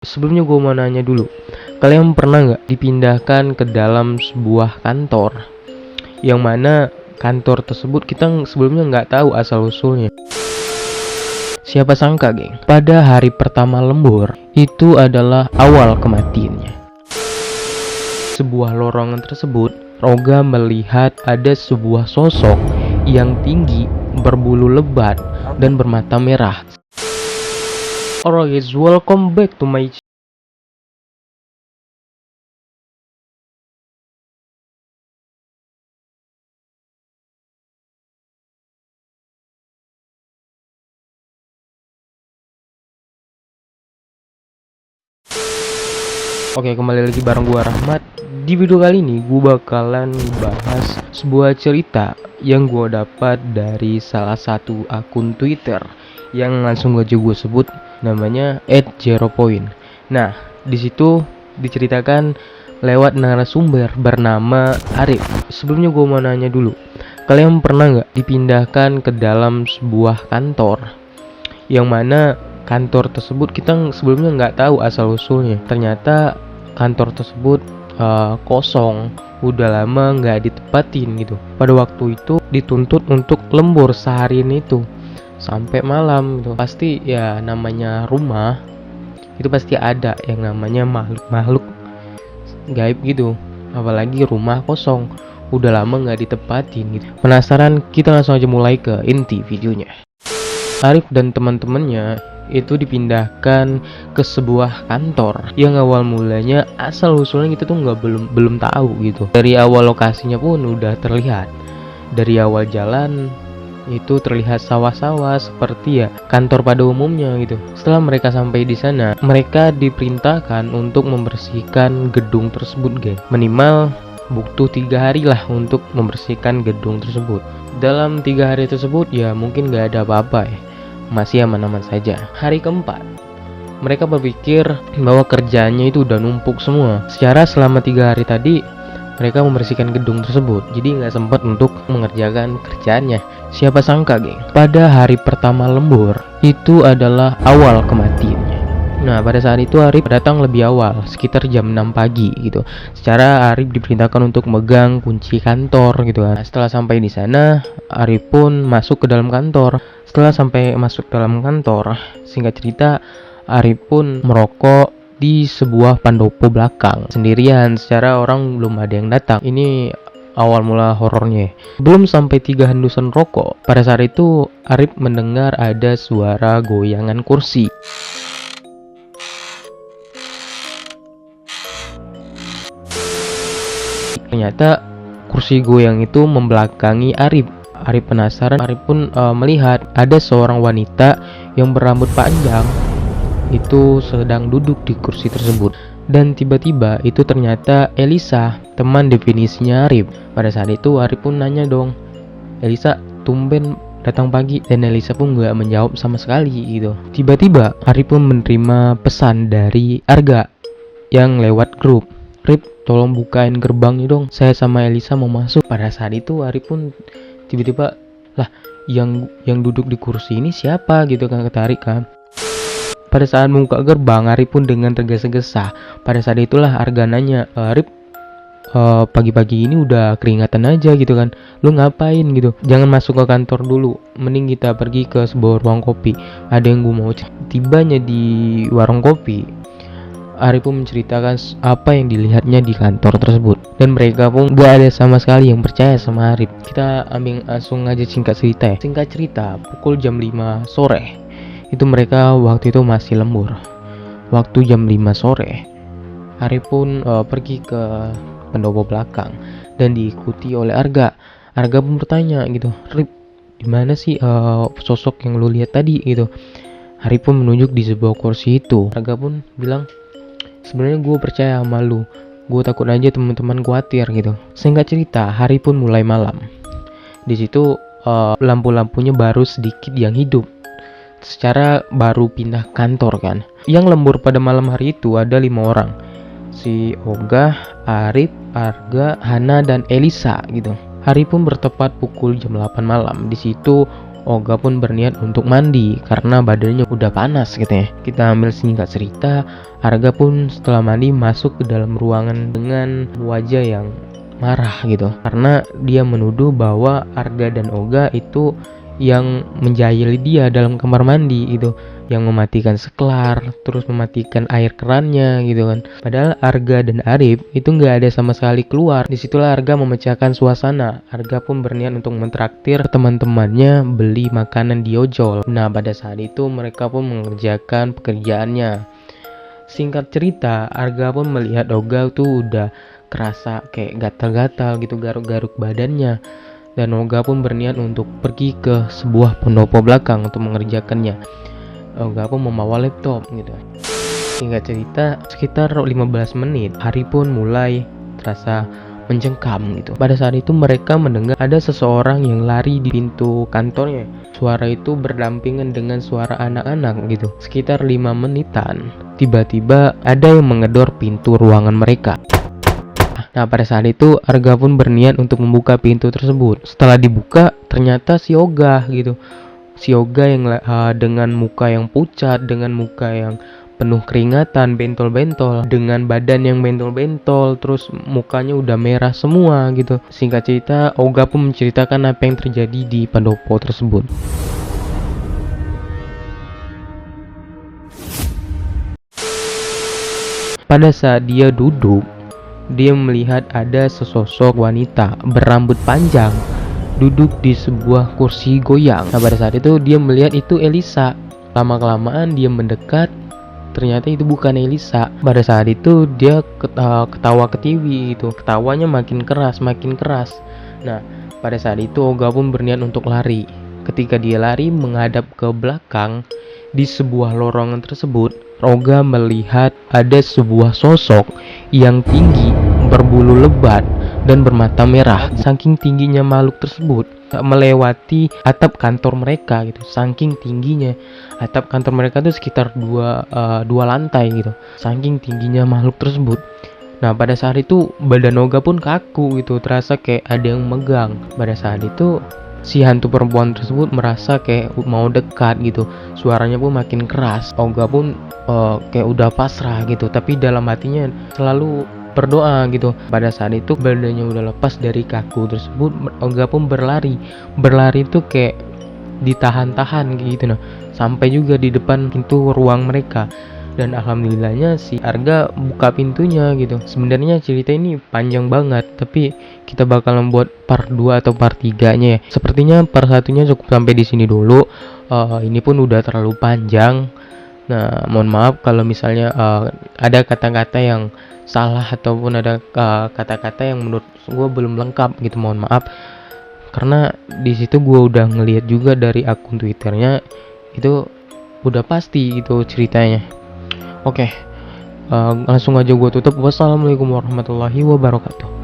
Sebelumnya gue mau nanya dulu, kalian pernah nggak dipindahkan ke dalam sebuah kantor, yang mana kantor tersebut kita sebelumnya nggak tahu asal usulnya. Siapa sangka, geng, pada hari pertama lembur itu adalah awal kematiannya. Sebuah lorong tersebut, Roga melihat ada sebuah sosok yang tinggi, berbulu lebat, dan bermata merah. Alright guys, welcome back to my channel. Oke, kembali lagi bareng gua Rahmat. Di video kali ini gua bakalan bahas sebuah cerita yang gua dapat dari salah satu akun Twitter yang langsung aja gua sebut namanya @zeropoint. Nah, di situ diceritakan lewat narasumber bernama Arif. Sebelumnya gua mau nanya dulu, kalian pernah nggak dipindahkan ke dalam sebuah kantor, yang mana kantor tersebut kita sebelumnya nggak tahu asal usulnya. Ternyata kantor tersebut kosong, udah lama nggak ditempatin gitu. Pada waktu itu dituntut untuk lembur seharian itu sampai malam gitu. Pasti ya namanya rumah itu pasti ada yang namanya makhluk gaib gitu. Apalagi rumah kosong, udah lama nggak ditempatin gitu. Penasaran? Kita langsung aja mulai ke inti videonya. Arif dan teman-temannya itu dipindahkan ke sebuah kantor yang awal mulanya asal usulnya kita tuh belum tahu gitu. Dari awal lokasinya pun udah terlihat, dari awal jalan itu terlihat sawah-sawah seperti ya kantor pada umumnya gitu. Setelah mereka sampai di sana, mereka diperintahkan untuk membersihkan gedung tersebut, geng. Minimal butuh 3 hari lah untuk membersihkan gedung tersebut. Dalam 3 hari tersebut ya mungkin gak ada apa-apa ya, masih aman-aman saja. Hari keempat, mereka berpikir bahwa kerjaannya itu udah numpuk semua. Secara selama 3 hari tadi, mereka membersihkan gedung tersebut, jadi nggak sempat untuk mengerjakan kerjaannya. Siapa sangka, geng, pada hari pertama lembur itu adalah awal kematiannya. Nah, pada saat itu Arif datang lebih awal, sekitar jam 6 pagi gitu. Secara Arif diperintahkan untuk megang kunci kantor gitu kan. Setelah sampai di sana, Arif pun masuk ke dalam kantor. Setelah sampai masuk dalam kantor, singkat cerita, Arif pun merokok di sebuah pendopo belakang sendirian. Secara orang belum ada yang datang. Ini awal mula horornya. Belum sampai 3 hendusan rokok, pada saat itu Arif mendengar ada suara goyangan kursi. Ternyata kursi goyang itu membelakangi Arif. Arif penasaran, Arif pun melihat ada seorang wanita yang berambut panjang itu sedang duduk di kursi tersebut. Dan tiba-tiba itu ternyata Elisa, teman definisinya Arif. Pada saat itu Arif pun nanya dong, "Elisa, tumben datang pagi?" Dan Elisa pun gak menjawab sama sekali gitu. Tiba-tiba Arif pun menerima pesan dari Arga yang lewat grup, "Rip, tolong bukain gerbangnya dong, saya sama Elisa mau masuk." Pada saat itu Arif pun tiba-tiba, lah, yang duduk di kursi ini siapa gitu kan, ketarik kan. Pada saat membuka gerbang, Arif pun dengan tergesa-gesa. Pada saat itulah Arga nanya, "Arif, pagi-pagi ini udah keringatan aja gitu kan, lu ngapain gitu? Jangan masuk ke kantor dulu, mending kita pergi ke sebuah ruang kopi, ada yang gue mau." Tibanya di warung kopi, Arif pun menceritakan apa yang dilihatnya di kantor tersebut, dan mereka pun gak ada sama sekali yang percaya sama Arif. Kita ambil langsung aja singkat cerita ya. Singkat cerita, pukul jam 5 sore itu mereka waktu itu masih lembur. Waktu jam 5 sore Arif pun pergi ke pendopo belakang dan diikuti oleh Arga. Arga pun bertanya gitu, "Rip, dimana sih sosok yang lu lihat tadi gitu?" Arif pun menunjuk di sebuah kursi itu. Arga pun bilang, "Sebenarnya gue percaya sama lu, gue takut aja teman-teman khawatir gitu." Singkat cerita, hari pun mulai malam. Di situ lampu-lampunya baru sedikit yang hidup. Secara baru pindah kantor kan. Yang lembur pada malam hari itu ada 5 orang. Si Ogah, Arif, Arga, Hana, dan Elisa gitu. Hari pun bertepat pukul jam 8 malam. Di situ Oga pun berniat untuk mandi karena badannya udah panas gitu ya. Kita ambil singkat cerita, Arga pun setelah mandi masuk ke dalam ruangan dengan wajah yang marah gitu, karena dia menuduh bahwa Arga dan Oga itu yang menjahili dia dalam kamar mandi gitu, yang mematikan seklar, terus mematikan air kerannya gitu kan. Padahal Arga dan Arif itu nggak ada sama sekali keluar. Disitulah Arga memecahkan suasana. Arga pun berniat untuk mentraktir teman-temannya beli makanan di ojol. Nah, pada saat itu mereka pun mengerjakan pekerjaannya. Singkat cerita, Arga pun melihat Oga tuh udah kerasa kayak gatal-gatal gitu, garuk-garuk badannya. Dan Oga pun berniat untuk pergi ke sebuah pendopo belakang untuk mengerjakannya. Oga pun membawa laptop gitu. Singkat cerita, sekitar 15 menit, hari pun mulai terasa mencengkam gitu. Pada saat itu mereka mendengar ada seseorang yang lari di pintu kantornya. Suara itu berdampingan dengan suara anak-anak gitu. Sekitar 5 menitan, tiba-tiba ada yang mengedor pintu ruangan mereka. Nah, pada saat itu Arga pun berniat untuk membuka pintu tersebut. Setelah dibuka, ternyata si Oga gitu. Si Oga yang dengan muka yang pucat, dengan muka yang penuh keringatan, bentol-bentol, dengan badan yang bentol-bentol, terus mukanya udah merah semua gitu. Singkat cerita, Oga pun menceritakan apa yang terjadi di pendopo tersebut. Pada saat dia duduk, dia melihat ada sesosok wanita berambut panjang duduk di sebuah kursi goyang. Nah, pada saat itu dia melihat itu Elisa. Lama-kelamaan dia mendekat, ternyata itu bukan Elisa. Pada saat itu dia ketawa ketiwi itu. Ketawanya makin keras, makin keras. Nah, pada saat itu Oga pun berniat untuk lari. Ketika dia lari menghadap ke belakang, di sebuah lorong tersebut, Oga melihat ada sebuah sosok yang tinggi, berbulu lebat, dan bermata merah. Saking tingginya makhluk tersebut melewati atap kantor mereka gitu. Saking tingginya atap kantor mereka itu sekitar dua lantai gitu. Saking tingginya makhluk tersebut. Nah, pada saat itu badan Oga pun kaku gitu, terasa kayak ada yang megang. Pada saat itu si hantu perempuan tersebut merasa kayak mau dekat gitu. Suaranya pun makin keras. Oga pun kayak udah pasrah gitu, tapi dalam hatinya selalu berdoa gitu. Pada saat itu badannya udah lepas dari kaku tersebut, Oga pun berlari tuh kayak ditahan-tahan gitu. Nah, sampai juga di depan pintu ruang mereka. Dan alhamdulillahnya si Arga buka pintunya gitu. Sebenarnya cerita ini panjang banget, tapi kita bakal membuat part 2 atau part 3 nya ya. Sepertinya part 1-nya cukup sampai di sini dulu. Ini pun udah terlalu panjang. Nah, mohon maaf kalau misalnya ada kata-kata yang salah ataupun ada kata-kata yang menurut gue belum lengkap gitu. Mohon maaf. Karena di situ gue udah ngelihat juga dari akun Twitternya, itu udah pasti gitu ceritanya. Oke, langsung aja gue tutup. Wassalamualaikum warahmatullahi wabarakatuh.